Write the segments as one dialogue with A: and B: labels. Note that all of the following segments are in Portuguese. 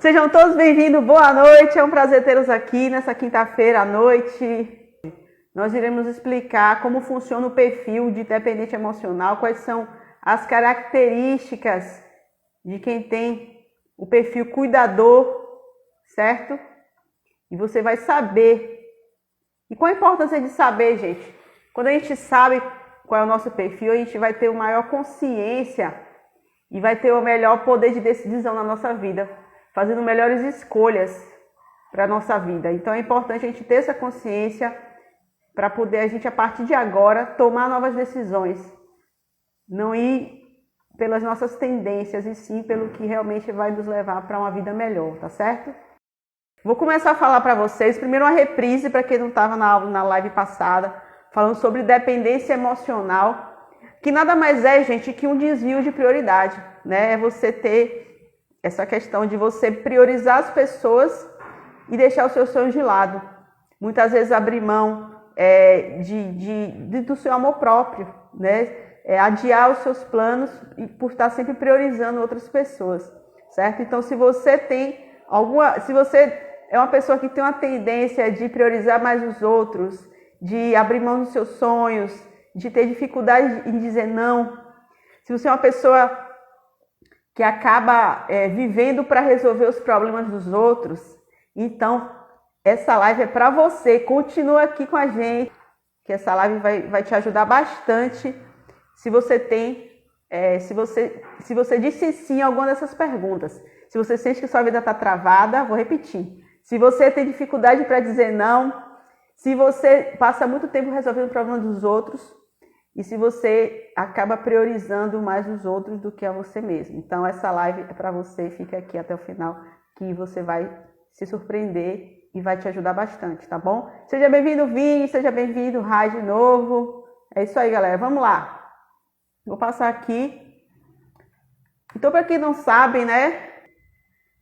A: Sejam todos bem-vindos, boa noite, é um prazer tê-los aqui nessa quinta-feira à noite. Nós iremos explicar como funciona o perfil de dependente emocional, quais são as características de quem tem o perfil cuidador, certo? E você vai saber. E qual a importância de saber, gente? Quando a gente sabe qual é o nosso perfil, a gente vai ter uma maior consciência e vai ter o melhor poder de decisão na nossa vida, fazendo melhores escolhas para a nossa vida. Então é importante a gente ter essa consciência para poder a gente, a partir de agora, tomar novas decisões. Não ir pelas nossas tendências, e sim pelo que realmente vai nos levar para uma vida melhor, tá certo? Vou começar a falar para vocês, primeiro uma reprise para quem não estava na live passada, falando sobre dependência emocional, que nada mais é, gente, que um desvio de prioridade, né? É você ter essa questão de você priorizar as pessoas e deixar os seus sonhos de lado. Muitas vezes abrir mão do seu amor próprio, né? Adiar os seus planos e por estar sempre priorizando outras pessoas, certo? Então, se você é uma pessoa que tem uma tendência de priorizar mais os outros, de abrir mão dos seus sonhos, de ter dificuldade em dizer não, se você é uma pessoa que acaba vivendo para resolver os problemas dos outros, então essa live é para você. Continua aqui com a gente, que essa live vai te ajudar bastante se você disse sim a alguma dessas perguntas. Se você sente que sua vida está travada, vou repetir. Se você tem dificuldade para dizer não, se você passa muito tempo resolvendo o problema dos outros e se você acaba priorizando mais os outros do que a você mesmo. Então essa live é para você, fica aqui até o final que você vai se surpreender e vai te ajudar bastante, tá bom? Seja bem-vindo, Vini, seja bem-vindo, Rai, de novo. É isso aí, galera, vamos lá. Vou passar aqui. Então, para quem não sabe, né,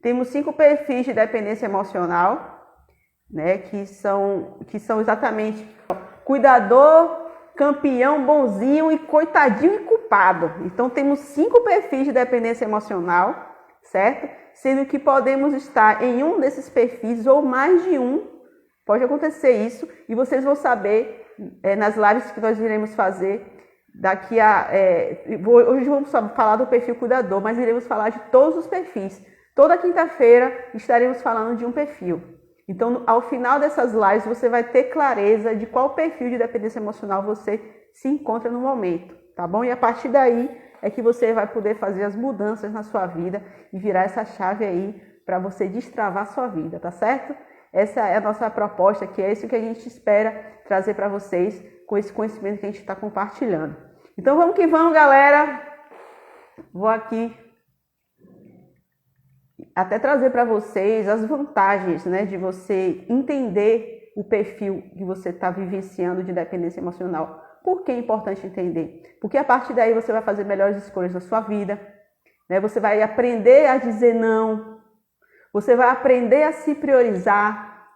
A: temos 5 perfis de dependência emocional, né, que são exatamente cuidador, campeão, bonzinho e coitadinho e culpado. Então, temos 5 perfis de dependência emocional, certo? Sendo que podemos estar em um desses perfis ou mais de um. Pode acontecer isso e vocês vão saber nas lives que nós iremos fazer hoje vamos falar do perfil cuidador, mas iremos falar de todos os perfis. Toda quinta-feira estaremos falando de um perfil. Então, ao final dessas lives, você vai ter clareza de qual perfil de dependência emocional você se encontra no momento, tá bom? E a partir daí é que você vai poder fazer as mudanças na sua vida e virar essa chave aí para você destravar a sua vida, tá certo? Essa é a nossa proposta, que é isso que a gente espera trazer para vocês com esse conhecimento que a gente está compartilhando. Então vamos que vamos, galera. Vou aqui até trazer para vocês as vantagens, né, de você entender o perfil que você está vivenciando de dependência emocional. Por que é importante entender? Porque a partir daí você vai fazer melhores escolhas na sua vida, né? Você vai aprender a dizer não, você vai aprender a se priorizar.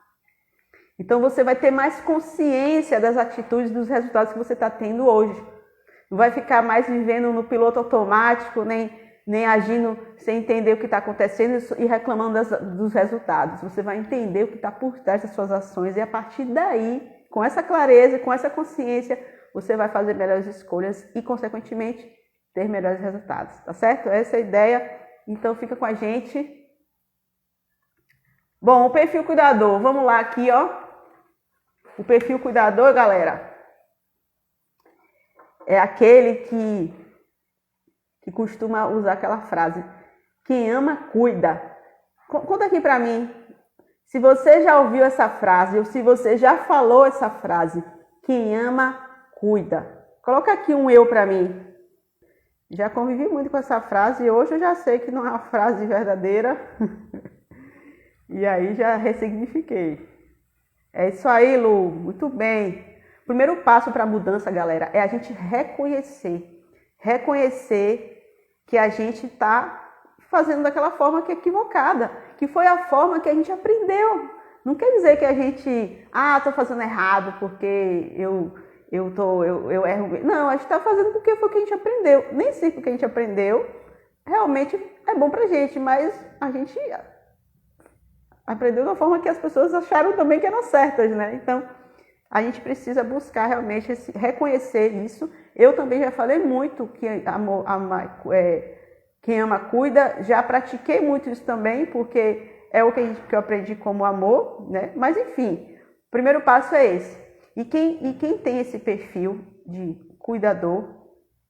A: Então você vai ter mais consciência das atitudes, dos resultados que você está tendo hoje. Não vai ficar mais vivendo no piloto automático, nem agindo sem entender o que está acontecendo e reclamando dos resultados. Você vai entender o que está por trás das suas ações e a partir daí, com essa clareza, com essa consciência, você vai fazer melhores escolhas e, consequentemente, ter melhores resultados, tá certo? Essa é a ideia, então fica com a gente. Bom, o perfil cuidador, vamos lá aqui, ó. O perfil cuidador, galera, é aquele que costuma usar aquela frase: quem ama, cuida. Conta aqui pra mim, se você já ouviu essa frase ou se você já falou essa frase: quem ama, cuida. Coloca aqui um eu pra mim. Já convivi muito com essa frase e hoje eu já sei que não é uma frase verdadeira. E aí já ressignifiquei. É isso aí, Lu. Muito bem. O primeiro passo para a mudança, galera, é a gente reconhecer que a gente está fazendo daquela forma que é equivocada, que foi a forma que a gente aprendeu. Não quer dizer que a gente, estou fazendo errado porque eu erro. Não, a gente está fazendo porque foi o que a gente aprendeu. Nem sempre o que a gente aprendeu realmente é bom pra gente, mas a gente aprendeu da forma que as pessoas acharam também que eram certas, né? Então, a gente precisa buscar realmente reconhecer isso. Eu também já falei muito que quem ama cuida, já pratiquei muito isso também, porque é o que eu aprendi como amor, né? Mas enfim, o primeiro passo é esse. E quem tem esse perfil de cuidador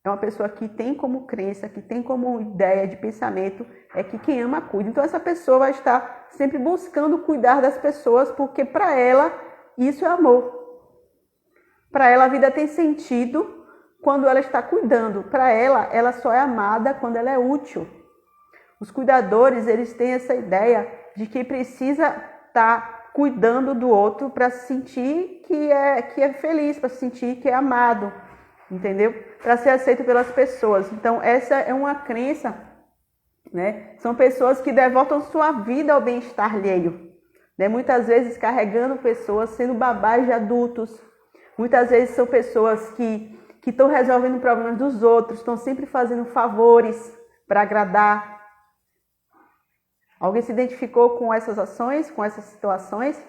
A: é uma pessoa que tem como crença, que tem como ideia de pensamento, é que quem ama cuida. Então essa pessoa vai estar sempre buscando cuidar das pessoas, porque para ela isso é amor. Para ela a vida tem sentido quando ela está cuidando. Para ela só é amada quando ela é útil. Os cuidadores, eles têm essa ideia de que precisa estar cuidando do outro para se sentir que é feliz, para se sentir que é amado, entendeu? Para ser aceito pelas pessoas. Então, essa é uma crença, né? São pessoas que devotam sua vida ao bem-estar alheio, né? Muitas vezes carregando pessoas, sendo babás de adultos. Muitas vezes são pessoas que estão resolvendo problemas dos outros, estão sempre fazendo favores para agradar. Alguém se identificou com essas ações, com essas situações?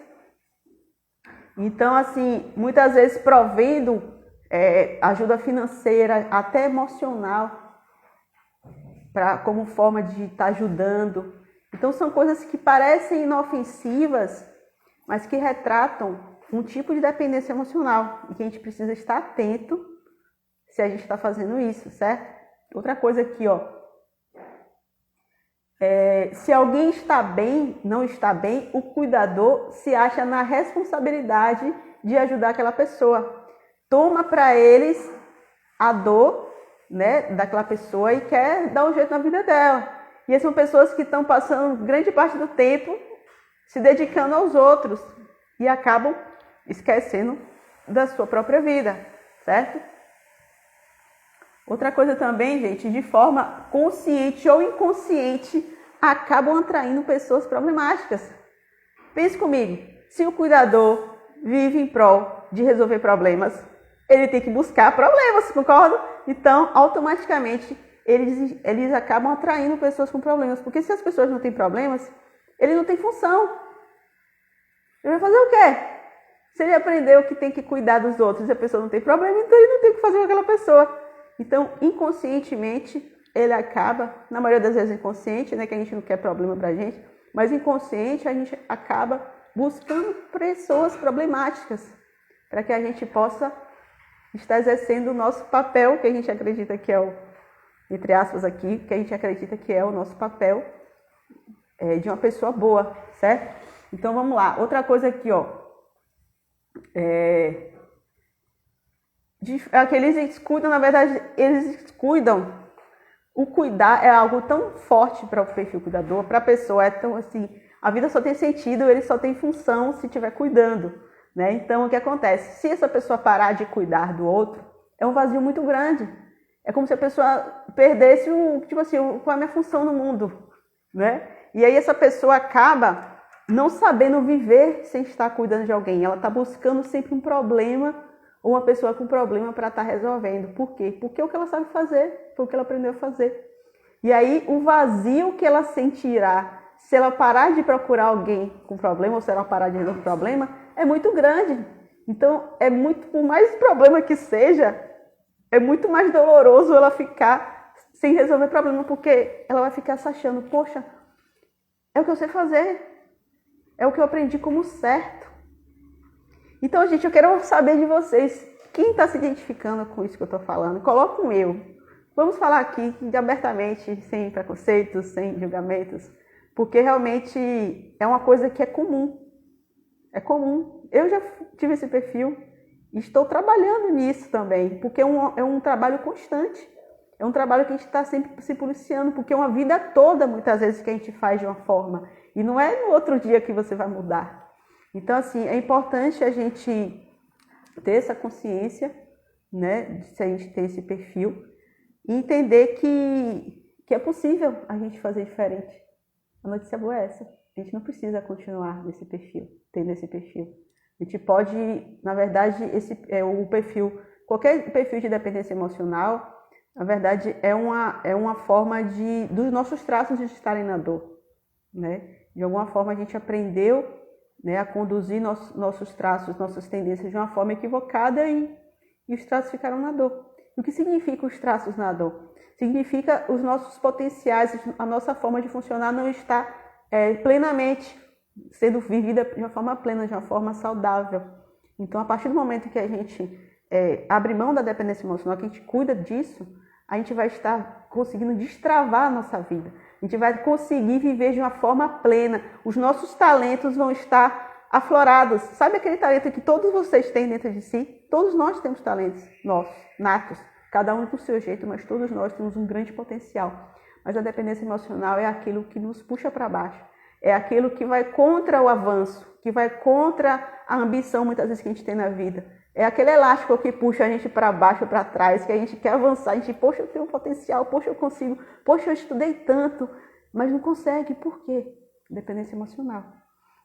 A: Então, assim, muitas vezes provendo ajuda financeira, até emocional, como forma de estar ajudando. Então, são coisas que parecem inofensivas, mas que retratam um tipo de dependência emocional e que a gente precisa estar atento se a gente está fazendo isso, certo? Outra coisa aqui, ó. Se alguém está bem, não está bem, o cuidador se acha na responsabilidade de ajudar aquela pessoa. Toma para eles a dor, né, daquela pessoa e quer dar um jeito na vida dela. E essas são pessoas que estão passando grande parte do tempo se dedicando aos outros e acabam esquecendo da sua própria vida, certo? Outra coisa também, gente, de forma consciente ou inconsciente, acabam atraindo pessoas problemáticas. Pense comigo, se o cuidador vive em prol de resolver problemas, ele tem que buscar problemas, concorda? Então, automaticamente, eles acabam atraindo pessoas com problemas. Porque se as pessoas não têm problemas, ele não tem função. Ele vai fazer o quê? Se ele aprendeu que tem que cuidar dos outros e a pessoa não tem problema, então ele não tem o que fazer com aquela pessoa. Então, inconscientemente, ele acaba, na maioria das vezes inconsciente, né, que a gente não quer problema pra gente, mas inconsciente a gente acaba buscando pessoas problemáticas para que a gente possa estar exercendo o nosso papel, que a gente acredita que é o, entre aspas aqui, que a gente acredita que é o nosso papel de uma pessoa boa, certo? Então, vamos lá. Outra coisa aqui, ó. Eles cuidam, na verdade, eles cuidam. O cuidar é algo tão forte para o perfil cuidador, para a pessoa, é tão assim, a vida só tem sentido, ele só tem função se estiver cuidando, né? Então, o que acontece? Se essa pessoa parar de cuidar do outro, é um vazio muito grande. É como se a pessoa perdesse qual é a minha função no mundo, né? E aí essa pessoa acaba não sabendo viver sem estar cuidando de alguém. Ela está buscando sempre um problema ou uma pessoa com problema para estar resolvendo. Por quê? Porque é o que ela sabe fazer, foi o que ela aprendeu a fazer. E aí o vazio que ela sentirá se ela parar de procurar alguém com problema ou se ela parar de resolver o problema é muito grande. Então, por mais problema que seja, é muito mais doloroso ela ficar sem resolver problema, porque ela vai ficar se achando, poxa, é o que eu sei fazer, é o que eu aprendi como certo. Então, gente, eu quero saber de vocês, quem está se identificando com isso que eu estou falando? Coloca um eu. Vamos falar aqui abertamente, sem preconceitos, sem julgamentos, porque realmente é uma coisa que é comum. É comum. Eu já tive esse perfil e estou trabalhando nisso também, porque é um trabalho constante. É um trabalho que a gente está sempre se policiando, porque é uma vida toda, muitas vezes, que a gente faz de uma forma. E não é no outro dia que você vai mudar. Então, assim, é importante a gente ter essa consciência, né, se a gente tem esse perfil, e entender que é possível a gente fazer diferente. A notícia boa é essa. A gente não precisa continuar nesse perfil, tendo esse perfil. A gente pode, na verdade, o perfil, qualquer perfil de dependência emocional, na verdade, é uma forma dos nossos traços de estarem na dor, né? De alguma forma a gente aprendeu, né, a conduzir nossos traços, nossas tendências de uma forma equivocada e os traços ficaram na dor. O que significa os traços na dor? Significa os nossos potenciais, a nossa forma de funcionar não está plenamente sendo vivida de uma forma plena, de uma forma saudável. Então, a partir do momento que a gente abre mão da dependência emocional, que a gente cuida disso, a gente vai estar conseguindo destravar a nossa vida. A gente vai conseguir viver de uma forma plena. Os nossos talentos vão estar aflorados. Sabe aquele talento que todos vocês têm dentro de si? Todos nós temos talentos nossos, natos. Cada um do seu jeito, mas todos nós temos um grande potencial. Mas a dependência emocional é aquilo que nos puxa para baixo. É aquilo que vai contra o avanço, que vai contra a ambição, muitas vezes, que a gente tem na vida. É aquele elástico que puxa a gente para baixo, para trás, que a gente quer avançar. A gente, poxa, eu tenho um potencial, poxa, eu consigo, poxa, eu estudei tanto, mas não consegue. Por quê? Dependência emocional.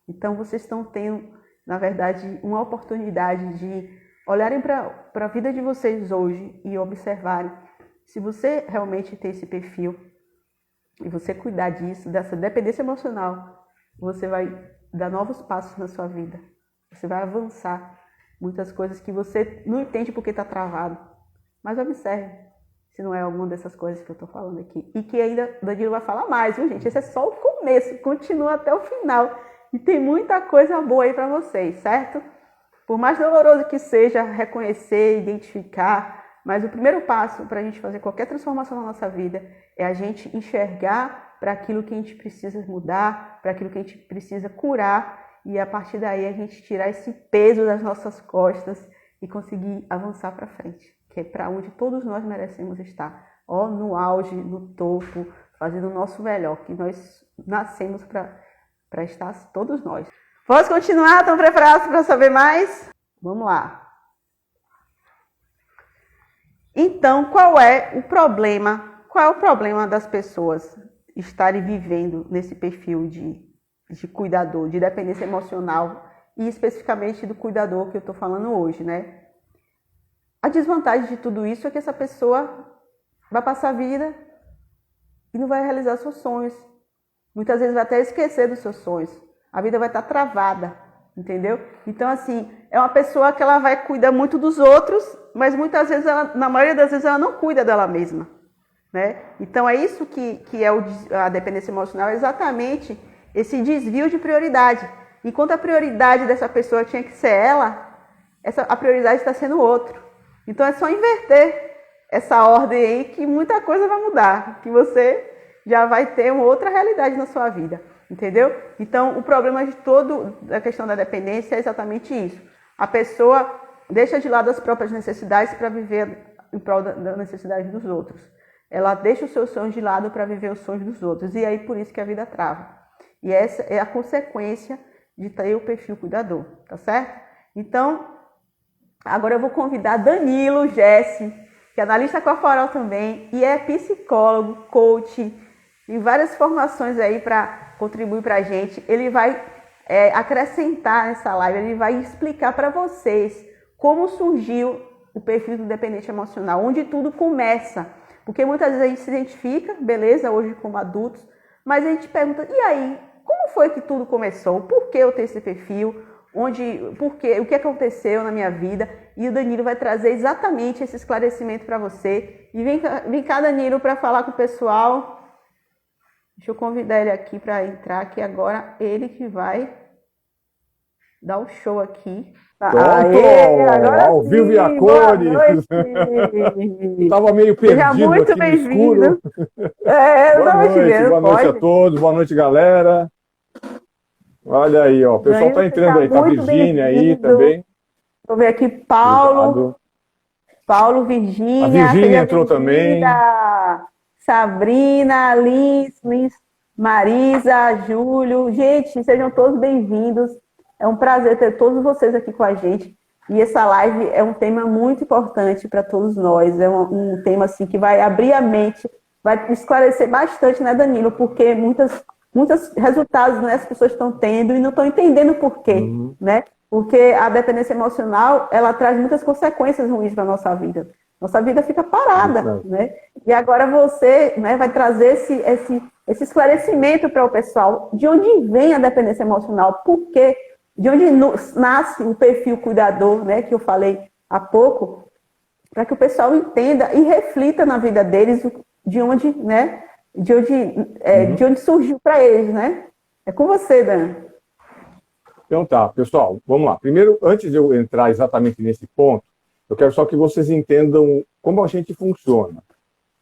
A: Então, vocês estão tendo, na verdade, uma oportunidade de olharem para a vida de vocês hoje e observarem se você realmente tem esse perfil e você cuidar disso, dessa dependência emocional, você vai dar novos passos na sua vida. Você vai avançar. Muitas coisas que você não entende porque está travado. Mas observe se não é alguma dessas coisas que eu estou falando aqui. E que ainda Danilo vai falar mais, viu, gente? Esse é só o começo, continua até o final. E tem muita coisa boa aí para vocês, certo? Por mais doloroso que seja reconhecer, identificar, mas o primeiro passo para a gente fazer qualquer transformação na nossa vida é a gente enxergar para aquilo que a gente precisa mudar, para aquilo que a gente precisa curar, e a partir daí a gente tirar esse peso das nossas costas e conseguir avançar para frente, que é para onde todos nós merecemos estar, no auge, no topo, fazendo o nosso melhor, que nós nascemos para estar todos nós. Vamos continuar? Estão preparados para saber mais? Vamos lá. Então, qual é o problema? Qual é o problema das pessoas estarem vivendo nesse perfil de cuidador, de dependência emocional e especificamente do cuidador que eu estou falando hoje, né? A desvantagem de tudo isso é que essa pessoa vai passar a vida e não vai realizar seus sonhos. Muitas vezes vai até esquecer dos seus sonhos. A vida vai estar travada, entendeu? Então, assim, é uma pessoa que ela vai cuidar muito dos outros, mas muitas vezes, na maioria das vezes, ela não cuida dela mesma, né? Então, é isso que é a dependência emocional, é exatamente esse desvio de prioridade. Enquanto a prioridade dessa pessoa tinha que ser ela, a prioridade está sendo o outro. Então é só inverter essa ordem aí que muita coisa vai mudar, que você já vai ter uma outra realidade na sua vida, entendeu? Então o problema de toda a questão da dependência é exatamente isso. A pessoa deixa de lado as próprias necessidades para viver em prol da necessidade dos outros. Ela deixa os seus sonhos de lado para viver os sonhos dos outros. E aí por isso que a vida trava. E essa é a consequência de ter o perfil cuidador, tá certo? Então, agora eu vou convidar Danilo Gessi, que é analista corporal também, e é psicólogo, coach, em várias formações aí para contribuir para a gente. Ele vai acrescentar nessa live, ele vai explicar para vocês como surgiu o perfil do dependente emocional, onde tudo começa. Porque muitas vezes a gente se identifica, beleza, hoje como adultos, mas a gente pergunta, e aí? Como foi que tudo começou? Por que eu tenho esse perfil? O que aconteceu na minha vida? E o Danilo vai trazer exatamente esse esclarecimento para você. E vem cá, Danilo, para falar com o pessoal. Deixa eu convidar ele aqui para entrar, que agora ele que vai dar o show aqui.
B: Pronto, ao vivo e a cores. Estava meio perdido
A: muito
B: aqui no escuro. Boa noite a todos, boa noite, galera. Olha aí, ó, o pessoal está entrando aí, tá a Virgínia aí também.
A: Vou ver aqui, Paulo, Virgínia.
B: A Virgínia entrou também.
A: Sabrina, Liz, Marisa, Júlio. Gente, sejam todos bem-vindos. É um prazer ter todos vocês aqui com a gente. E essa live é um tema muito importante para todos nós. É um tema assim, que vai abrir a mente, vai esclarecer bastante, né, Danilo? Porque muitos resultados, né, as pessoas estão tendo e não estão entendendo por quê, né? Porque a dependência emocional, ela traz muitas consequências ruins para a nossa vida. Nossa vida fica parada, né? E agora você, né, vai trazer esse esclarecimento para o pessoal de onde vem a dependência emocional, por quê, de onde nasce o perfil cuidador, né, que eu falei há pouco, para que o pessoal entenda e reflita na vida deles de onde, né, de onde surgiu para eles, né? É com você, Dan.
B: Então tá, pessoal, vamos lá. Primeiro, antes de eu entrar exatamente nesse ponto, eu quero só que vocês entendam como a gente funciona.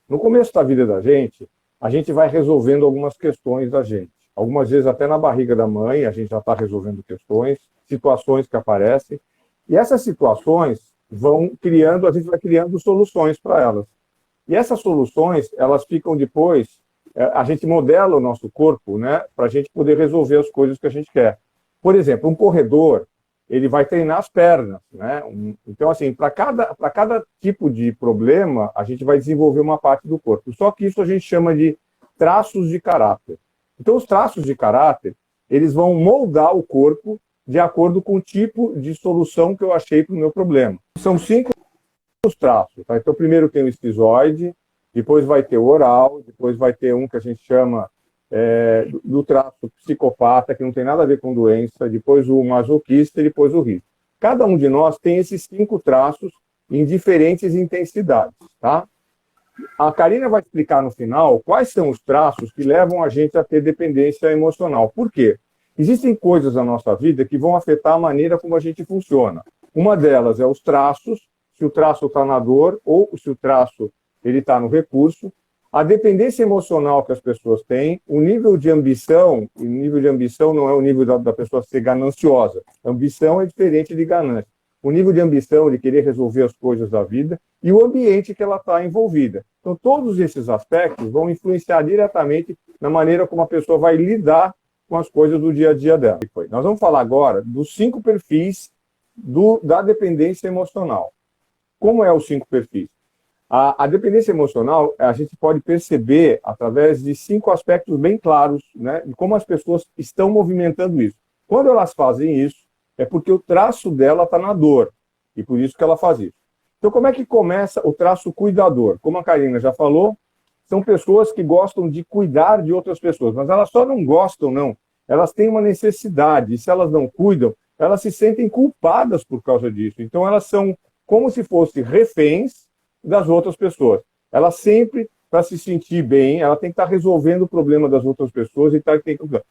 B: No começo da vida da gente, a gente vai resolvendo algumas questões da gente. Algumas vezes até na barriga da mãe, a gente já está resolvendo questões, situações que aparecem. E essas situações vão criando, a gente vai criando soluções para elas. E essas soluções, elas ficam depois, a gente modela o nosso corpo, né, para a gente poder resolver as coisas que a gente quer. Por exemplo, um corredor, ele vai treinar as pernas, né? Então, assim, para cada tipo de problema, a gente vai desenvolver uma parte do corpo. Só que isso a gente chama de traços de caráter. Então, os traços de caráter, eles vão moldar o corpo de acordo com o tipo de solução que eu achei para o meu problema. São 5 traços, tá? Então, primeiro tem o esquizoide, depois vai ter o oral, depois vai ter um que a gente chama do traço psicopata, que não tem nada a ver com doença, depois o masoquista e depois o risco. Cada um de nós tem esses 5 traços em diferentes intensidades, tá? A Karina vai explicar no final quais são os traços que levam a gente a ter dependência emocional. Por quê? Existem coisas na nossa vida que vão afetar a maneira como a gente funciona. Uma delas é os traços, se o traço está na dor ou se o traço está no recurso. A dependência emocional que as pessoas têm, o nível de ambição, e o nível de ambição não é o nível da pessoa ser gananciosa. Ambição é diferente de ganância. O nível de ambição, de querer resolver as coisas da vida, e o ambiente que ela está envolvida. Então, todos esses aspectos vão influenciar diretamente na maneira como a pessoa vai lidar com as coisas do dia a dia dela. Nós vamos falar agora dos 5 perfis da dependência emocional. Como é os 5 perfis? A dependência emocional, a gente pode perceber através de 5 aspectos bem claros, né, de como as pessoas estão movimentando isso. Quando elas fazem isso, é porque o traço dela está na dor, e por isso que ela faz isso. Então, como é que começa o traço cuidador? Como a Karina já falou, são pessoas que gostam de cuidar de outras pessoas, mas elas só não gostam, não. Elas têm uma necessidade, e se elas não cuidam, elas se sentem culpadas por causa disso. Então, elas são como se fossem reféns das outras pessoas. Ela sempre, para se sentir bem, ela tem que estar resolvendo o problema das outras pessoas e tem que cuidar.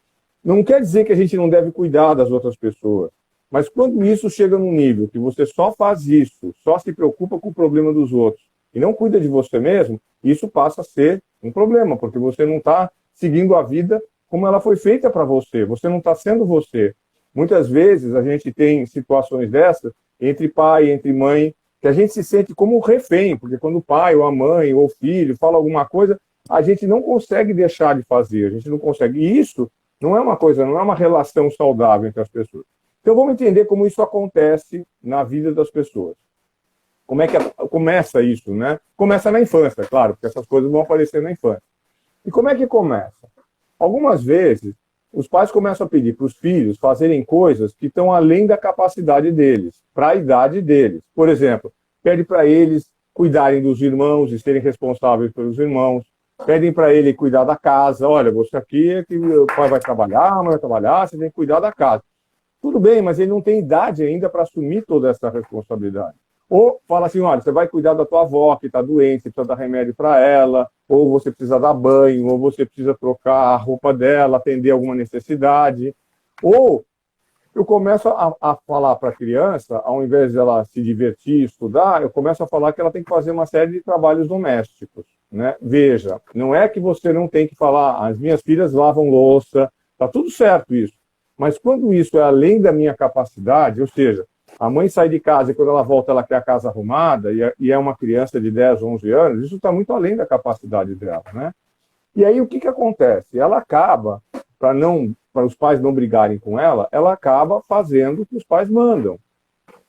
B: Não quer dizer que a gente não deve cuidar das outras pessoas, mas quando isso chega num nível que você só faz isso, só se preocupa com o problema dos outros e não cuida de você mesmo, isso passa a ser um problema, porque você não está seguindo a vida como ela foi feita para você, você não está sendo você. Muitas vezes a gente tem situações dessas entre pai, entre mãe, que a gente se sente como um refém, porque quando o pai, ou a mãe, ou o filho fala alguma coisa, a gente não consegue deixar de fazer, a gente não consegue. E isso não é uma coisa, não é uma relação saudável entre as pessoas. Então vamos entender como isso acontece na vida das pessoas. Como é que começa isso, né? Começa na infância, claro, porque essas coisas vão aparecer na infância. E como é que começa? Algumas vezes, os pais começam a pedir para os filhos fazerem coisas que estão além da capacidade deles, para a idade deles. Por exemplo, pede para eles cuidarem dos irmãos e serem responsáveis pelos irmãos. Pedem para ele cuidar da casa. Olha, você aqui é que o pai vai trabalhar, a mãe vai trabalhar, você tem que cuidar da casa. Tudo bem, mas ele não tem idade ainda para assumir toda essa responsabilidade. Ou fala assim, olha, você vai cuidar da tua avó que está doente, você precisa dar remédio para ela, ou você precisa dar banho, ou você precisa trocar a roupa dela, atender alguma necessidade. Ou eu começo a falar para a criança, ao invés dela se divertir, estudar, eu começo a falar que ela tem que fazer uma série de trabalhos domésticos, né? Veja, não é que você não tem que falar, as minhas filhas lavam louça, está tudo certo isso. Mas quando isso é além da minha capacidade, ou seja, a mãe sai de casa e quando ela volta ela quer a casa arrumada e é uma criança de 10, 11 anos, isso está muito além da capacidade dela, né? E aí o que acontece? Ela acaba, para os pais não brigarem com ela acaba fazendo o que os pais mandam.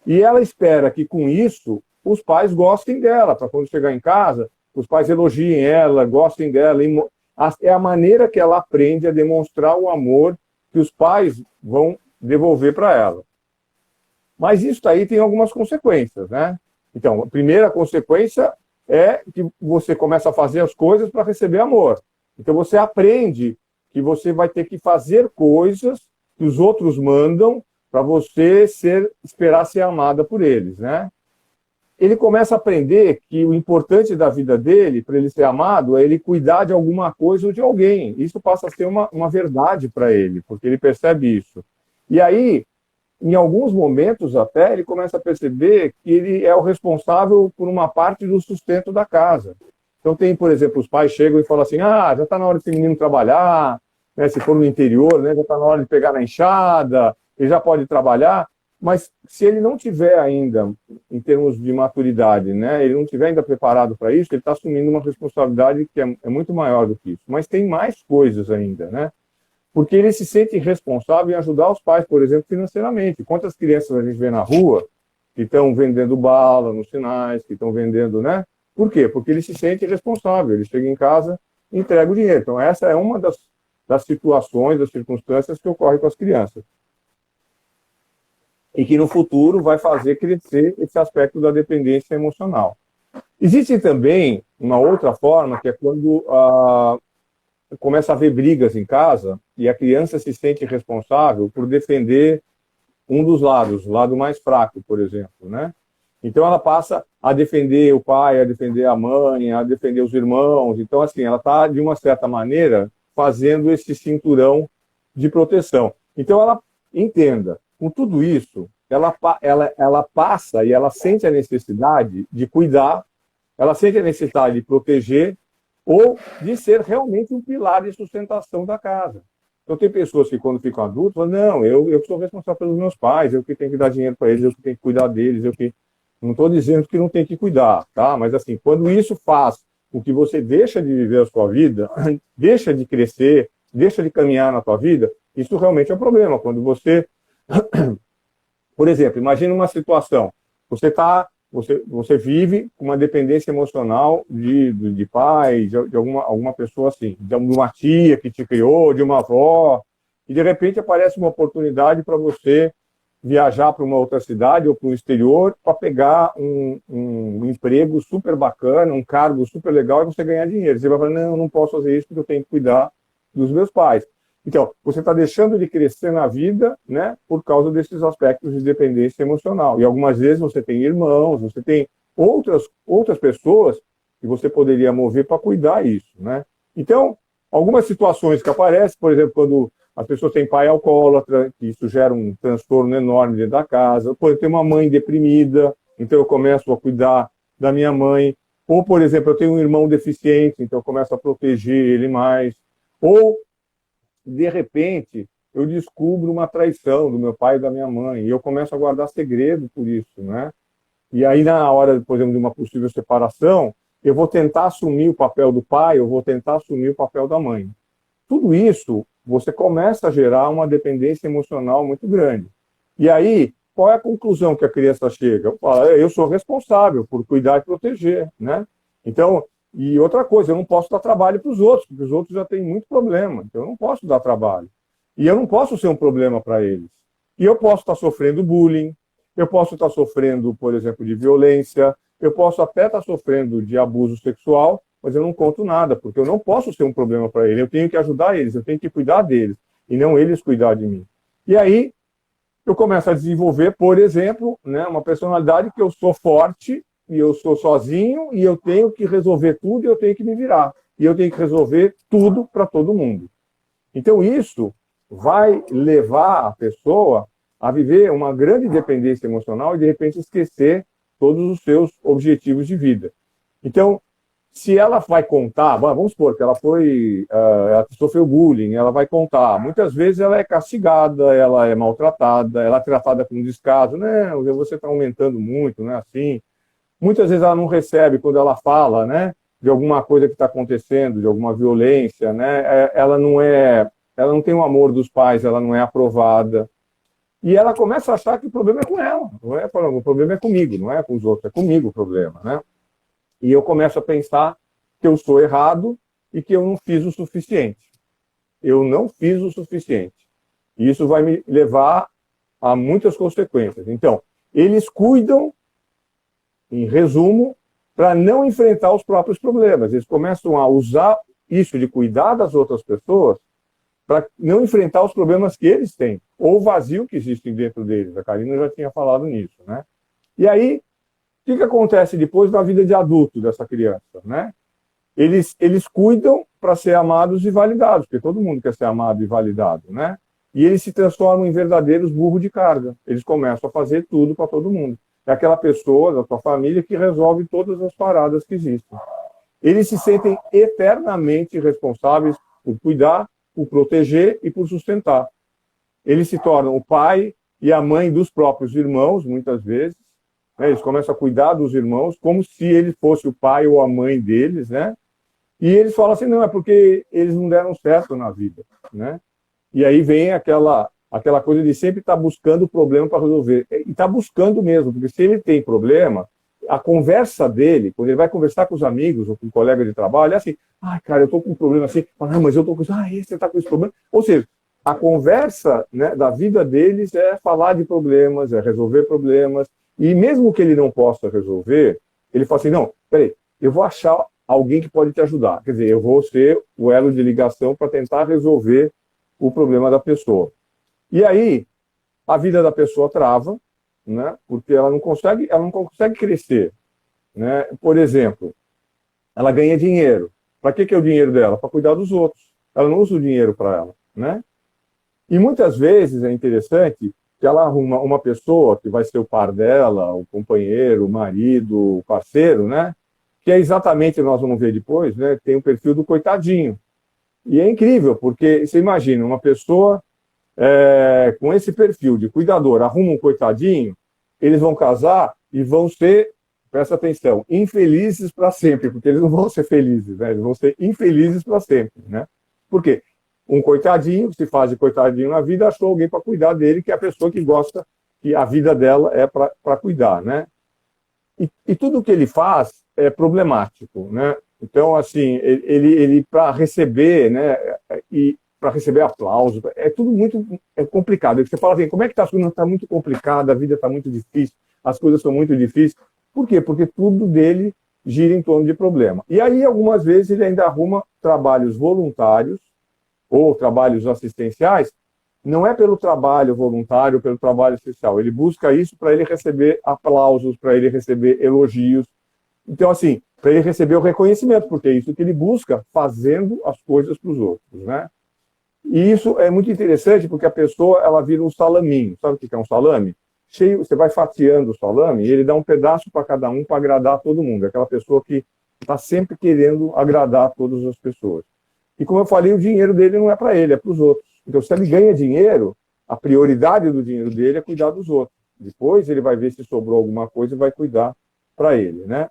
B: E ela espera que com isso os pais gostem dela, para quando chegar em casa, os pais elogiem ela, gostem dela. É a maneira que ela aprende a demonstrar o amor que os pais vão devolver para ela. Mas isso aí tem algumas consequências, né? Então, a primeira consequência é que você começa a fazer as coisas para receber amor. Então, você aprende que você vai ter que fazer coisas que os outros mandam para você esperar ser amada por eles, né? Ele começa a aprender que o importante da vida dele, para ele ser amado, é ele cuidar de alguma coisa ou de alguém. Isso passa a ser uma verdade para ele, porque ele percebe isso. E aí, em alguns momentos até, ele começa a perceber que ele é o responsável por uma parte do sustento da casa. Então tem, por exemplo, os pais chegam e falam assim, já está na hora desse menino trabalhar, né, se for no interior, né, já está na hora de pegar na enxada, ele já pode trabalhar, mas se ele não tiver ainda, em termos de maturidade, né, ele não tiver ainda preparado para isso, ele está assumindo uma responsabilidade que é muito maior do que isso. Mas tem mais coisas ainda, né? Porque ele se sente responsável em ajudar os pais, por exemplo, financeiramente. Quantas crianças a gente vê na rua que estão vendendo bala nos sinais, que estão vendendo, né? Por quê? Porque ele se sente responsável, ele chega em casa e entrega o dinheiro. Então, essa é uma das situações, das circunstâncias que ocorrem com as crianças. E que no futuro vai fazer crescer esse aspecto da dependência emocional. Existe também uma outra forma, que é quando começa a haver brigas em casa e a criança se sente responsável por defender um dos lados, o lado mais fraco, por exemplo, né? Então ela passa a defender o pai, a defender a mãe, a defender os irmãos. Então, assim, ela está, de uma certa maneira, fazendo esse cinturão de proteção. Então ela entenda, com tudo isso, ela passa e ela sente a necessidade de cuidar, ela sente a necessidade de proteger, ou de ser realmente um pilar de sustentação da casa. Então, tem pessoas que, quando ficam adultos, falam, não, eu sou responsável pelos meus pais, eu que tenho que dar dinheiro para eles, eu que tenho que cuidar deles, eu que... Não estou dizendo que não tem que cuidar, tá? Mas, assim, quando isso faz com que você deixa de viver a sua vida, deixa de crescer, deixa de caminhar na sua vida, isso realmente é um problema. Quando você... Por exemplo, imagine uma situação, você vive com uma dependência emocional de pai, de alguma pessoa assim, de uma tia que te criou, de uma avó, e de repente aparece uma oportunidade para você viajar para uma outra cidade ou para o exterior para pegar um emprego super bacana, um cargo super legal e você ganhar dinheiro. Você vai falar, não, eu não posso fazer isso porque eu tenho que cuidar dos meus pais. Então, você está deixando de crescer na vida, né, por causa desses aspectos de dependência emocional. E algumas vezes você tem irmãos, você tem outras pessoas que você poderia mover para cuidar disso, né? Então, algumas situações que aparecem, por exemplo, quando as pessoas têm pai alcoólatra, que isso gera um transtorno enorme dentro da casa. Por exemplo, eu tenho uma mãe deprimida, então eu começo a cuidar da minha mãe. Ou, por exemplo, eu tenho um irmão deficiente, então eu começo a proteger ele mais. Ou, de repente, eu descubro uma traição do meu pai e da minha mãe, e eu começo a guardar segredo por isso, né? E aí, na hora, por exemplo, de uma possível separação, eu vou tentar assumir o papel do pai, eu vou tentar assumir o papel da mãe. Tudo isso, você começa a gerar uma dependência emocional muito grande. E aí, qual é a conclusão que a criança chega? Eu sou responsável por cuidar e proteger, né? Então, e outra coisa, eu não posso dar trabalho para os outros, porque os outros já têm muito problema. Então, eu não posso dar trabalho. E eu não posso ser um problema para eles. E eu posso estar sofrendo bullying, eu posso estar sofrendo, por exemplo, de violência, eu posso até estar sofrendo de abuso sexual, mas eu não conto nada, porque eu não posso ser um problema para eles. Eu tenho que ajudar eles, eu tenho que cuidar deles, e não eles cuidar de mim. E aí, eu começo a desenvolver, por exemplo, né, uma personalidade que eu sou forte, e eu sou sozinho, e eu tenho que resolver tudo, e eu tenho que me virar. E eu tenho que resolver tudo para todo mundo. Então, isso vai levar a pessoa a viver uma grande dependência emocional e, de repente, esquecer todos os seus objetivos de vida. Então, se ela vai contar, vamos supor que ela sofreu bullying, ela vai contar. Muitas vezes ela é castigada, ela é maltratada, ela é tratada com descaso. Não, você está aumentando muito, não é assim. Muitas vezes ela não recebe quando ela fala, né, de alguma coisa que está acontecendo, de alguma violência, né. Ela não tem o amor dos pais, ela não é aprovada. E ela começa a achar que o problema é com ela, não é? O problema é comigo, não é com os outros, é comigo o problema, né? E eu começo a pensar que eu sou errado e que eu não fiz o suficiente. Eu não fiz o suficiente. E isso vai me levar a muitas consequências. Então, eles cuidam em resumo, para não enfrentar os próprios problemas. Eles começam a usar isso de cuidar das outras pessoas para não enfrentar os problemas que eles têm, ou o vazio que existe dentro deles. A Karina já tinha falado nisso, né? E aí, o que acontece depois na vida de adulto dessa criança, né? Eles cuidam para ser amados e validados, porque todo mundo quer ser amado e validado, né? E eles se transformam em verdadeiros burros de carga. Eles começam a fazer tudo para todo mundo. É aquela pessoa da tua família que resolve todas as paradas que existem. Eles se sentem eternamente responsáveis por cuidar, por proteger e por sustentar. Eles se tornam o pai e a mãe dos próprios irmãos, muitas vezes. Né? Eles começam a cuidar dos irmãos como se ele fosse o pai ou a mãe deles, né? E eles falam assim, não, é porque eles não deram certo na vida, né? E aí vem aquela coisa de sempre estar buscando problema para resolver. E está buscando mesmo, porque se ele tem problema, a conversa dele, quando ele vai conversar com os amigos ou com um colega de trabalho, é assim, cara, eu estou com um problema assim, mas eu estou com isso, você está com esse problema. Ou seja, a conversa, né, da vida deles é falar de problemas, é resolver problemas, e mesmo que ele não possa resolver, ele fala assim, não, peraí, eu vou achar alguém que pode te ajudar. Quer dizer, eu vou ser o elo de ligação para tentar resolver o problema da pessoa. E aí, a vida da pessoa trava, né? Porque ela não consegue crescer. Né? Por exemplo, ela ganha dinheiro. Para que é o dinheiro dela? Para cuidar dos outros. Ela não usa o dinheiro para ela. Né? E muitas vezes é interessante que ela arruma uma pessoa que vai ser o par dela, o companheiro, o marido, o parceiro, né? Que é exatamente, nós vamos ver depois, né? Tem o perfil do coitadinho. E é incrível, porque você imagina, uma pessoa com esse perfil de cuidador arruma um coitadinho, eles vão casar e vão ser, presta atenção, infelizes para sempre, porque eles não vão ser felizes, né? Eles vão ser infelizes para sempre. Né? Por quê? Um coitadinho, que se faz de coitadinho na vida, achou alguém para cuidar dele, que é a pessoa que gosta, que a vida dela é para cuidar. Né? E tudo que ele faz é problemático. Né? Então, assim, ele para receber, né, e para receber aplauso, é tudo muito complicado. Você fala assim, como é que está as coisas? Está muito complicado, a vida está muito difícil, as coisas são muito difíceis. Por quê? Porque tudo dele gira em torno de problema. E aí, algumas vezes, ele ainda arruma trabalhos voluntários ou trabalhos assistenciais, não é pelo trabalho voluntário, pelo trabalho social. Ele busca isso para ele receber aplausos, para ele receber elogios. Então, assim, para ele receber o reconhecimento, porque é isso que ele busca fazendo as coisas para os outros, né? E isso é muito interessante porque a pessoa ela vira um salaminho. Sabe o que é um salame? Cheio, você vai fatiando o salame e ele dá um pedaço para cada um para agradar todo mundo. É aquela pessoa que está sempre querendo agradar todas as pessoas. E como eu falei, o dinheiro dele não é para ele, é para os outros. Então, se ele ganha dinheiro, a prioridade do dinheiro dele é cuidar dos outros. Depois ele vai ver se sobrou alguma coisa e vai cuidar para ele, né?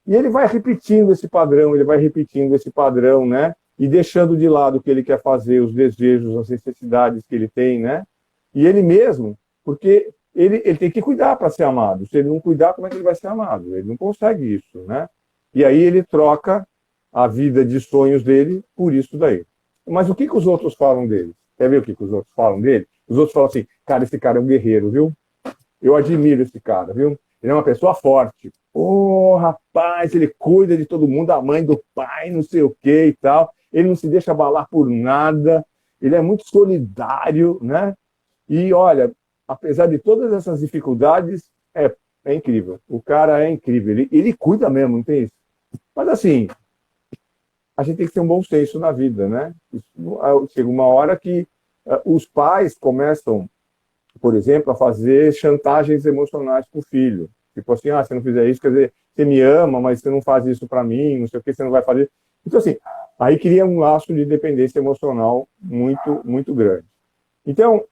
B: E ele vai repetindo esse padrão, né? E deixando de lado o que ele quer fazer, os desejos, as necessidades que ele tem, né? E ele mesmo, porque ele tem que cuidar para ser amado. Se ele não cuidar, como é que ele vai ser amado? Ele não consegue isso, né? E aí ele troca a vida de sonhos dele por isso daí. Mas o que os outros falam dele? Quer ver o que os outros falam dele? Os outros falam assim, cara, esse cara é um guerreiro, viu? Eu admiro esse cara, viu? Ele é uma pessoa forte. Rapaz, ele cuida de todo mundo, a mãe do pai, não sei o que e tal. Ele não se deixa abalar por nada, ele é muito solidário, né? E olha, apesar de todas essas dificuldades, é incrível. O cara é incrível, ele cuida mesmo, não tem isso? Mas assim, a gente tem que ter um bom senso na vida, né? Chega uma hora que os pais começam, por exemplo, a fazer chantagens emocionais com o filho. Tipo assim, se não fizer isso, quer dizer, você me ama, mas você não faz isso para mim, não sei o que, você não vai fazer. Então, assim, aí cria um laço de dependência emocional muito, muito grande. Então,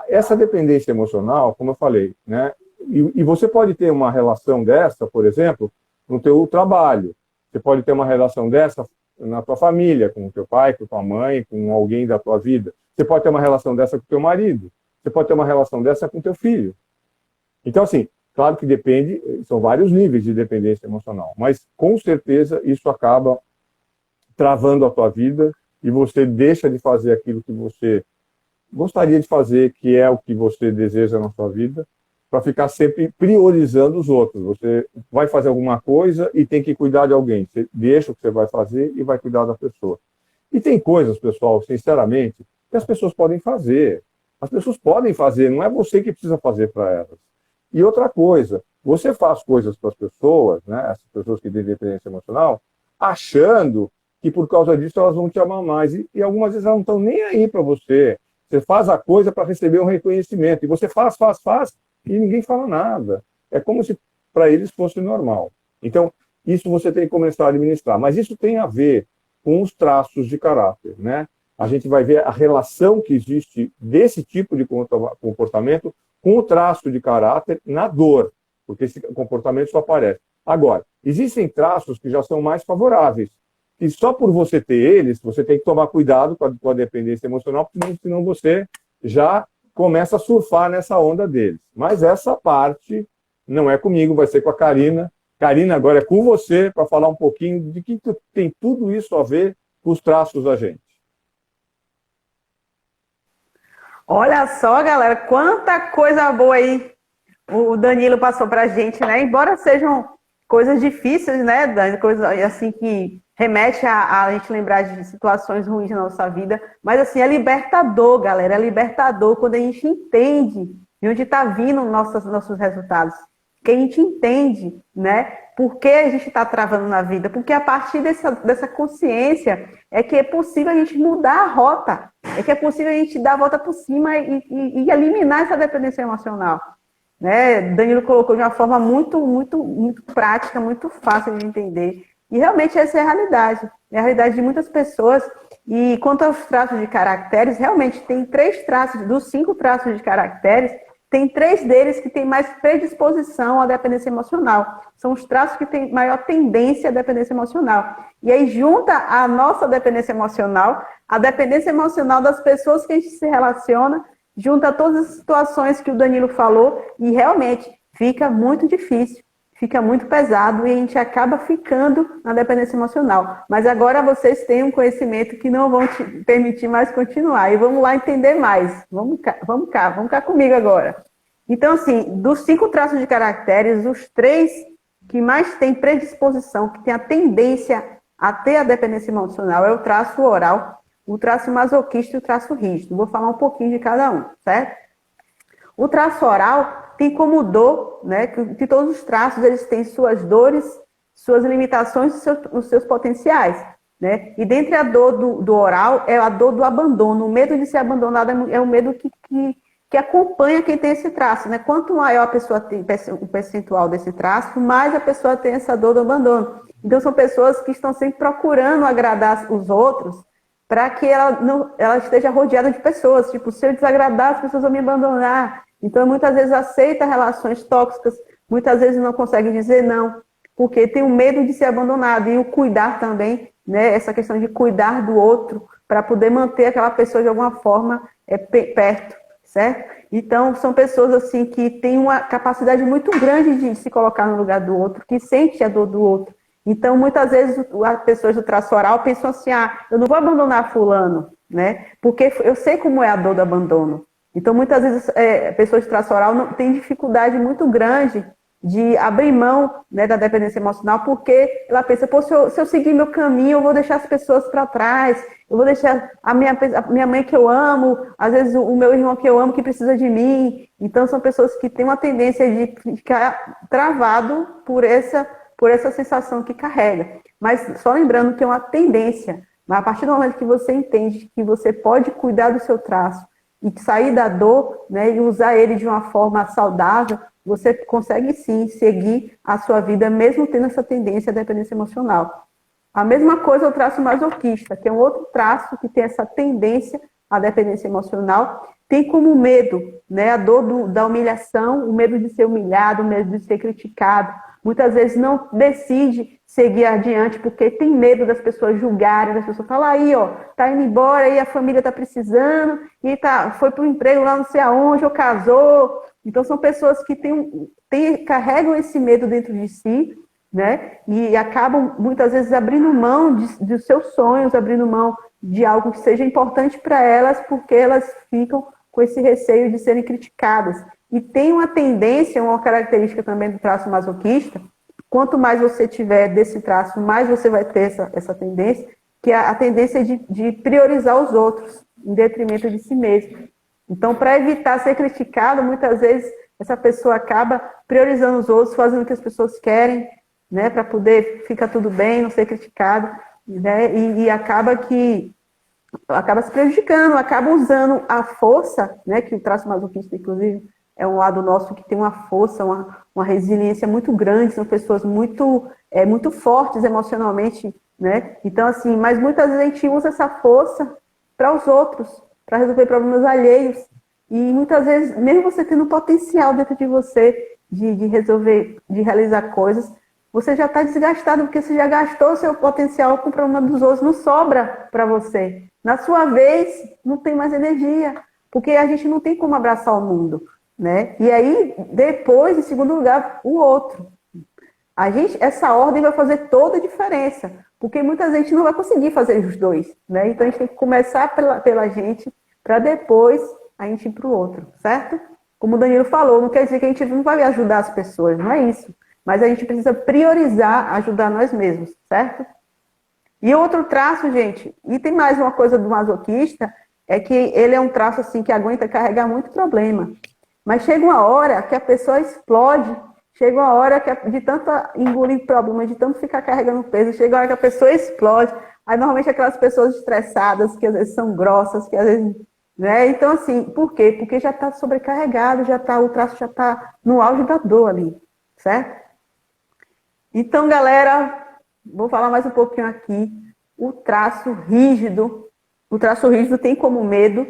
B: essa dependência emocional, como eu falei, né? E você pode ter uma relação dessa, por exemplo, no teu trabalho. Você pode ter uma relação dessa na tua família, com o teu pai, com a tua mãe, com alguém da tua vida. Você pode ter uma relação dessa com o teu marido. Você pode ter uma relação dessa com o teu filho. Então, assim, claro que depende, são vários níveis de dependência emocional, mas com certeza isso acaba travando a tua vida e você deixa de fazer aquilo que você gostaria de fazer, que é o que você deseja na sua vida, para ficar sempre priorizando os outros. Você vai fazer alguma coisa e tem que cuidar de alguém. Você deixa o que você vai fazer e vai cuidar da pessoa. E tem coisas, pessoal, sinceramente, que as pessoas podem fazer. As pessoas podem fazer, não é você que precisa fazer para elas. E outra coisa, você faz coisas para as pessoas, né, essas pessoas que têm dependência emocional, achando que por causa disso elas vão te amar mais. E algumas vezes elas não estão nem aí para você. Você faz a coisa para receber um reconhecimento. E você faz, e ninguém fala nada. É como se para eles fosse normal. Então, isso você tem que começar a administrar. Mas isso tem a ver com os traços de caráter, né? A gente vai ver a relação que existe desse tipo de comportamento com o traço de caráter na dor, porque esse comportamento só aparece. Agora, existem traços que já são mais favoráveis, e só por você ter eles, você tem que tomar cuidado com a dependência emocional, porque senão você já começa a surfar nessa onda deles. Mas essa parte não é comigo, vai ser com a Karina. Karina, agora é com você para falar um pouquinho de que tem tudo isso a ver com os traços da gente.
A: Olha só, galera, quanta coisa boa aí o Danilo passou pra gente, né? Embora sejam coisas difíceis, né, Dani? Coisas assim que remete a gente lembrar de situações ruins na nossa vida. Mas assim, é libertador, galera. É libertador quando a gente entende de onde está vindo nossos resultados. Que a gente entende, né? Por que a gente está travando na vida? Porque a partir dessa consciência é que é possível a gente mudar a rota. É que é possível a gente dar a volta por cima e eliminar essa dependência emocional. Né? Danilo colocou de uma forma muito prática, muito fácil de entender. E realmente essa é a realidade. É a realidade de muitas pessoas. E quanto aos traços de caracteres, realmente tem 3 traços, dos 5 traços de caracteres, tem 3 deles que têm mais predisposição à dependência emocional. São os traços que têm maior tendência à dependência emocional. E aí junta a nossa dependência emocional, a dependência emocional das pessoas que a gente se relaciona, junta todas as situações que o Danilo falou e realmente fica muito difícil, fica muito pesado e a gente acaba ficando na dependência emocional. Mas agora vocês têm um conhecimento que não vão te permitir mais continuar. E vamos lá entender mais. Vamos cá comigo agora. Então, assim, dos 5 traços de caracteres, os 3 que mais têm predisposição, que têm a tendência a ter a dependência emocional é o traço oral, o traço masoquista e o traço rígido. Vou falar um pouquinho de cada um, certo? O traço oral tem como dor, né, que todos os traços eles têm suas dores, suas limitações e os seus potenciais. Né? E dentre a dor do oral é a dor do abandono. O medo de ser abandonado é o medo que acompanha quem tem esse traço. Né? Quanto maior a pessoa tem o percentual desse traço, mais a pessoa tem essa dor do abandono. Então são pessoas que estão sempre procurando agradar os outros para que ela esteja rodeada de pessoas. Tipo, se eu desagradar, as pessoas vão me abandonar. Então, muitas vezes aceita relações tóxicas, muitas vezes não consegue dizer não, porque tem o medo de ser abandonado. E o cuidar também, né? Essa questão de cuidar do outro, para poder manter aquela pessoa de alguma forma perto, certo? Então, são pessoas assim que têm uma capacidade muito grande de se colocar no lugar do outro, que sente a dor do outro. Então, muitas vezes, as pessoas do traço oral pensam assim, eu não vou abandonar fulano, né? Porque eu sei como é a dor do abandono. Então, muitas vezes, pessoas de traço oral têm dificuldade muito grande de abrir mão, né, da dependência emocional, porque ela pensa, se eu seguir meu caminho, eu vou deixar as pessoas para trás, eu vou deixar a minha mãe que eu amo, às vezes o meu irmão que eu amo que precisa de mim. Então, são pessoas que têm uma tendência de ficar travado por essa sensação que carrega. Mas só lembrando que é uma tendência, mas a partir do momento que você entende que você pode cuidar do seu traço, e sair da dor, né, e usar ele de uma forma saudável, você consegue sim seguir a sua vida, mesmo tendo essa tendência à dependência emocional. A mesma coisa é o traço masoquista, que é um outro traço que tem essa tendência à dependência emocional, tem como medo, né, a dor da humilhação, o medo de ser humilhado, o medo de ser criticado. Muitas vezes não decide seguir adiante porque tem medo das pessoas julgarem, das pessoas falarem, tá indo embora, aí a família tá precisando, e foi pro emprego lá não sei aonde, ou casou. Então são pessoas que carregam esse medo dentro de si, né? E acabam muitas vezes abrindo mão de seus sonhos, abrindo mão de algo que seja importante para elas, porque elas ficam com esse receio de serem criticadas. E tem uma tendência, uma característica também do traço masoquista, quanto mais você tiver desse traço, mais você vai ter essa tendência, que é a tendência de priorizar os outros, em detrimento de si mesmo. Então, para evitar ser criticado, muitas vezes essa pessoa acaba priorizando os outros, fazendo o que as pessoas querem, né, para poder ficar tudo bem, não ser criticado, né, e acaba se prejudicando, acaba usando a força, né, que o traço masoquista, inclusive, é um lado nosso que tem uma força, uma resiliência muito grande, são pessoas muito fortes emocionalmente, né? Então, assim, mas muitas vezes a gente usa essa força para os outros, para resolver problemas alheios. E muitas vezes, mesmo você tendo potencial dentro de você de resolver, de realizar coisas, você já está desgastado, porque você já gastou o seu potencial com o problema dos outros, não sobra para você. Na sua vez, não tem mais energia, porque a gente não tem como abraçar o mundo, né? E aí, depois, em segundo lugar, o outro. Essa ordem vai fazer toda a diferença, porque muita gente não vai conseguir fazer os dois, né? Então, a gente tem que começar pela gente, para depois a gente ir para o outro, certo? Como o Danilo falou, não quer dizer que a gente não vai ajudar as pessoas, não é isso. Mas a gente precisa priorizar ajudar nós mesmos, certo? E outro traço, gente, e tem mais uma coisa do masoquista, é que ele é um traço assim que aguenta carregar muito problema. Mas chega uma hora que a pessoa explode, chega uma hora que de tanto engolir problema, de tanto ficar carregando peso, chega uma hora que a pessoa explode. Aí normalmente aquelas pessoas estressadas, que às vezes são grossas, que às vezes, né? Então assim, por quê? Porque já está sobrecarregado, o traço já está no auge da dor ali, certo? Então, galera, vou falar mais um pouquinho aqui. O traço rígido tem como medo,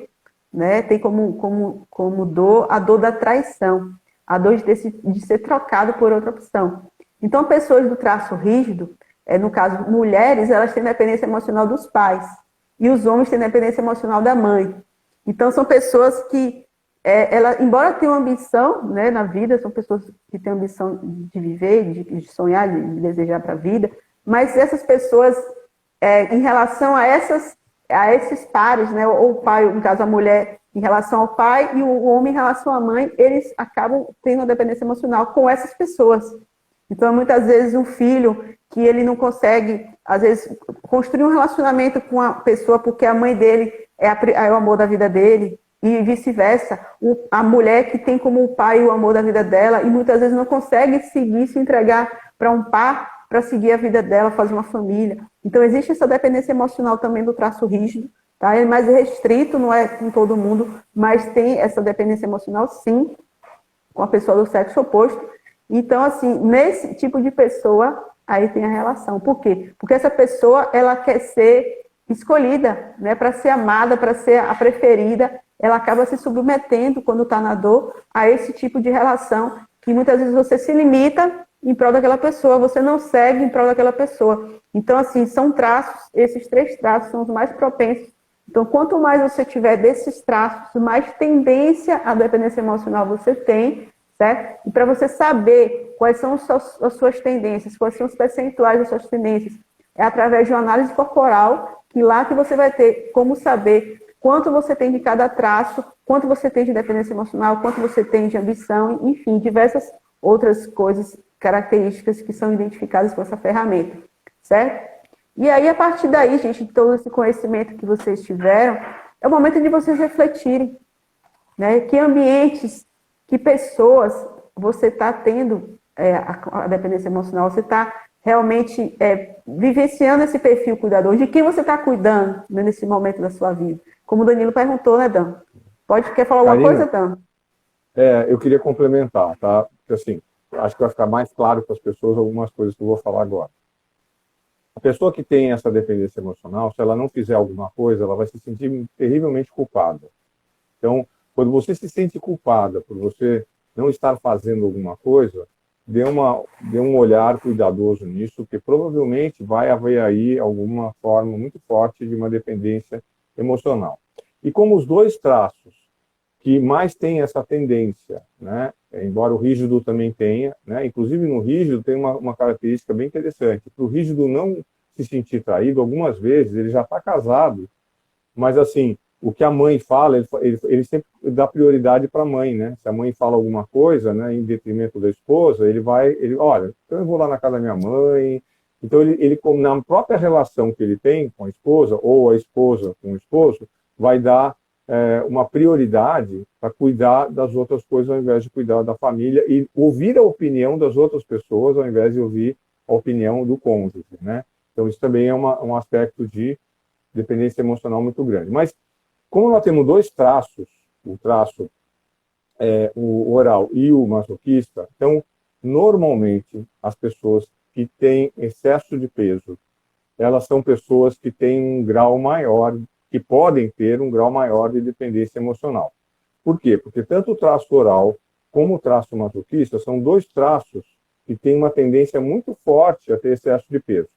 A: né? Tem como dor a dor da traição, a dor de ser trocado por outra opção. Então, pessoas do traço rígido, no caso, mulheres, elas têm dependência emocional dos pais, e os homens têm dependência emocional da mãe. Então, são pessoas que embora tenham ambição, né, na vida, são pessoas que têm ambição de viver, de sonhar, de desejar para a vida, mas essas pessoas, em relação a esses pares, né, ou o pai, no caso a mulher, em relação ao pai, e o homem em relação à mãe, eles acabam tendo uma dependência emocional com essas pessoas. Então, muitas vezes, um filho que ele não consegue, às vezes, construir um relacionamento com a pessoa porque a mãe dele é o amor da vida dele, e vice-versa, a mulher que tem como o pai o amor da vida dela e muitas vezes não consegue seguir, se entregar para um par para seguir a vida dela, fazer uma família. Então existe essa dependência emocional também do traço rígido, tá? É mais restrito, não é com todo mundo, mas tem essa dependência emocional sim, com a pessoa do sexo oposto. Então assim, nesse tipo de pessoa, aí tem a relação. Por quê? Porque essa pessoa, ela quer ser escolhida, né, para ser amada, para ser a preferida, ela acaba se submetendo, quando está na dor, a esse tipo de relação, que muitas vezes você se limita em prol daquela pessoa, você não segue em prol daquela pessoa. Então, assim, são traços, esses 3 traços são os mais propensos. Então, quanto mais você tiver desses traços, mais tendência à dependência emocional você tem, certo? E para você saber quais são as suas tendências, quais são os percentuais das suas tendências, é através de uma análise corporal, que lá que você vai ter como saber quanto você tem de cada traço, quanto você tem de dependência emocional, quanto você tem de ambição, enfim, diversas outras coisas, características que são identificadas com essa ferramenta, certo? E aí, a partir daí, gente, de todo esse conhecimento que vocês tiveram, é o momento de vocês refletirem, né? Que ambientes, que pessoas você está tendo a dependência emocional, você está realmente vivenciando esse perfil cuidador, de quem você está cuidando, né, nesse momento da sua vida. Como o Danilo perguntou, né, Dan? Quer falar alguma coisa, Dan?
B: Eu queria complementar, tá? Porque, assim, acho que vai ficar mais claro para as pessoas algumas coisas que eu vou falar agora. A pessoa que tem essa dependência emocional, se ela não fizer alguma coisa, ela vai se sentir terrivelmente culpada. Então, quando você se sente culpada por você não estar fazendo alguma coisa, dê um olhar cuidadoso nisso, porque provavelmente vai haver aí alguma forma muito forte de uma dependência emocional. E como os 2 traços que mais têm essa tendência, né, embora o rígido também tenha, né, inclusive no rígido tem uma característica bem interessante. Para o rígido não se sentir traído, algumas vezes ele já está casado, mas assim, o que a mãe fala, ele sempre dá prioridade para a mãe, né? Se a mãe fala alguma coisa, né, em detrimento da esposa, olha, então eu vou lá na casa da minha mãe. Então, na própria relação que ele tem com a esposa, ou a esposa com o esposo, vai dar uma prioridade para cuidar das outras coisas, ao invés de cuidar da família, e ouvir a opinião das outras pessoas, ao invés de ouvir a opinião do cônjuge, né? Então, isso também é um aspecto de dependência emocional muito grande. Mas, como nós temos dois traços, o traço o oral e o masoquista, então, normalmente, as pessoas que têm excesso de peso, elas são pessoas que têm um grau maior, que podem ter um grau maior de dependência emocional. Por quê? Porque tanto o traço oral como o traço masoquista são dois traços que têm uma tendência muito forte a ter excesso de peso.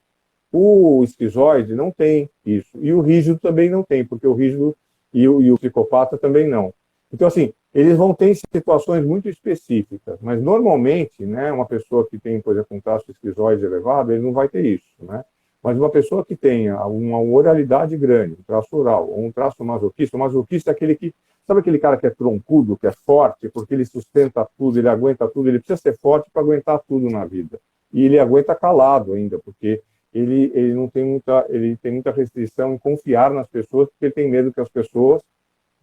B: O esquizoide não tem isso, e o rígido também não tem, porque o rígido e o psicopata também não. Então, assim, eles vão ter situações muito específicas, mas normalmente, né, uma pessoa que tem, por exemplo, um traço esquizoide elevado, ele não vai ter isso, né? Mas uma pessoa que tenha uma oralidade grande, um traço oral, ou um traço masoquista, o masoquista é aquele que, sabe aquele cara que é troncudo, que é forte, porque ele sustenta tudo, ele aguenta tudo, ele precisa ser forte para aguentar tudo na vida. E ele aguenta calado ainda, porque ele não tem ele tem muita restrição em confiar nas pessoas, porque ele tem medo que as pessoas,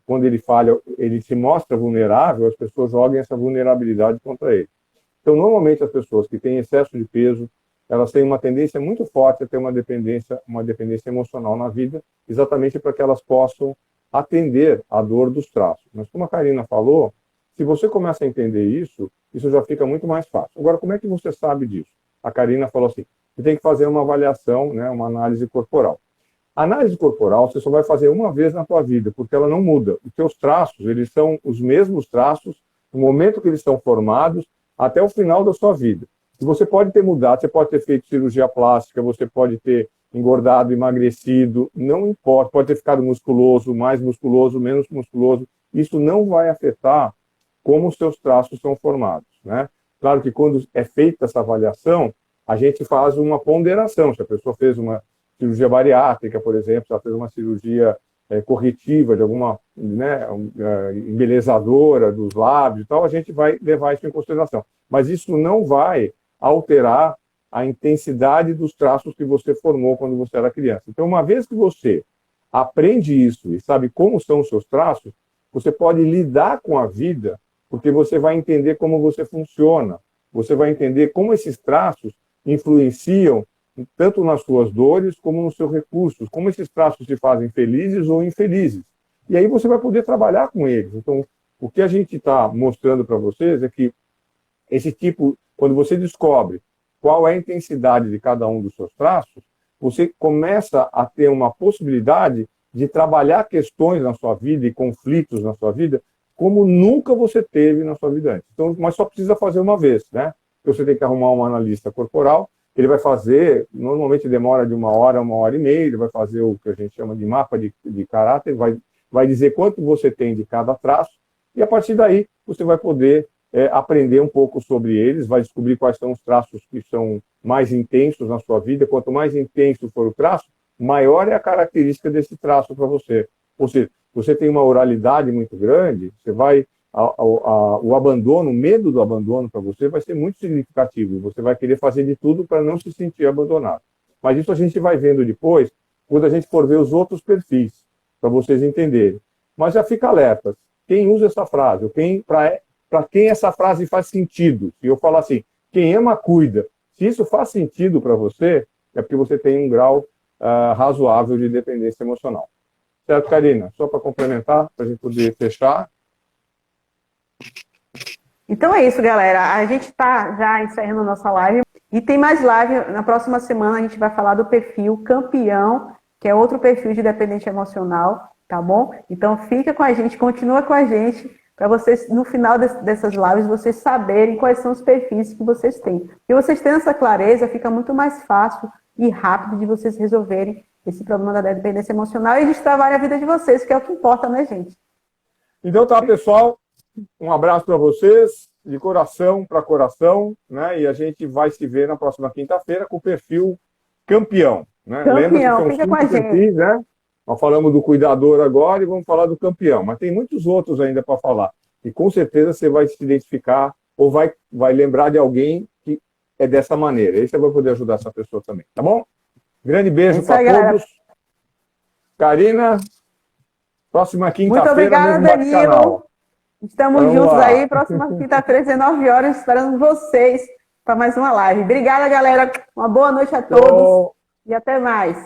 B: quando ele falha, ele se mostra vulnerável, as pessoas joguem essa vulnerabilidade contra ele. Então, normalmente, as pessoas que têm excesso de peso, elas têm uma tendência muito forte a ter uma dependência emocional na vida, exatamente para que elas possam atender à dor dos traços. Mas, como a Karina falou, se você começa a entender isso, isso já fica muito mais fácil. Agora, como é que você sabe disso? A Karina falou assim, você tem que fazer uma avaliação, né, uma análise corporal. A análise corporal você só vai fazer uma vez na tua vida, porque ela não muda. Os teus traços, eles são os mesmos traços no momento que eles são formados até o final da sua vida. E você pode ter mudado, você pode ter feito cirurgia plástica, você pode ter engordado, emagrecido, não importa, pode ter ficado musculoso, mais musculoso, menos musculoso. Isso não vai afetar como os seus traços são formados, né? Claro que quando é feita essa avaliação, a gente faz uma ponderação. Se a pessoa fez uma cirurgia bariátrica, por exemplo, se ela fez uma cirurgia corretiva de alguma, né, embelezadora dos lábios e tal, a gente vai levar isso em consideração. Mas isso não vai alterar a intensidade dos traços que você formou quando você era criança. Então, uma vez que você aprende isso e sabe como são os seus traços, você pode lidar com a vida, porque você vai entender como você funciona, você vai entender como esses traços influenciam tanto nas suas dores como nos seus recursos, como esses traços te fazem felizes ou infelizes. E aí você vai poder trabalhar com eles. Então, o que a gente está mostrando para vocês é que esse tipo, quando você descobre qual é a intensidade de cada um dos seus traços, você começa a ter uma possibilidade de trabalhar questões na sua vida e conflitos na sua vida como nunca você teve na sua vida antes. Então, mas só precisa fazer uma vez, né? Você tem que arrumar um analista corporal, ele vai fazer, normalmente demora de 1 hora e meia, ele vai fazer o que a gente chama de mapa de caráter, vai dizer quanto você tem de cada traço, e a partir daí você vai poder aprender um pouco sobre eles, vai descobrir quais são os traços que são mais intensos na sua vida. Quanto mais intenso for o traço, maior é a característica desse traço para você. Ou seja, você tem uma oralidade muito grande, você vai o abandono, o medo do abandono para você vai ser muito significativo. Você vai querer fazer de tudo para não se sentir abandonado. Mas isso a gente vai vendo depois, quando a gente for ver os outros perfis, para vocês entenderem. Mas já fica alerta. Quem usa essa frase, para quem essa frase faz sentido, se eu falar assim, quem ama, cuida. Se isso faz sentido para você, é porque você tem um grau razoável de dependência emocional. Certo, Karina? Só para complementar, para a gente poder fechar.
A: Então é isso, galera. A gente está já encerrando a nossa live. E tem mais live. Na próxima semana a gente vai falar do perfil campeão, que é outro perfil de dependente emocional, tá bom? Então fica com a gente, continua com a gente, para vocês, no final dessas lives, vocês saberem quais são os perfis que vocês têm. E vocês tendo essa clareza, fica muito mais fácil e rápido de vocês resolverem esse problema da dependência emocional e destravar a vida de vocês, que é o que importa, né, gente?
B: Então tá, pessoal. Um abraço para vocês, de coração para coração, né? E a gente vai se ver na próxima quinta-feira com o perfil campeão, né?
A: Campeão,
B: Lembra que são
A: fica
B: 5
A: com a gente.
B: perfis, né? Nós falamos do cuidador agora e vamos falar do campeão, mas tem muitos outros ainda para falar. E com certeza você vai se identificar ou vai lembrar de alguém que é dessa maneira. Aí você vai poder ajudar essa pessoa também, tá bom? Grande beijo para todos. Karina, próxima quinta-feira, mesmo bate-canal.
A: Estamos juntos aí, próxima quinta-feira, 19 horas, esperando vocês para mais uma live. Obrigada, galera. Uma boa noite a todos e até mais.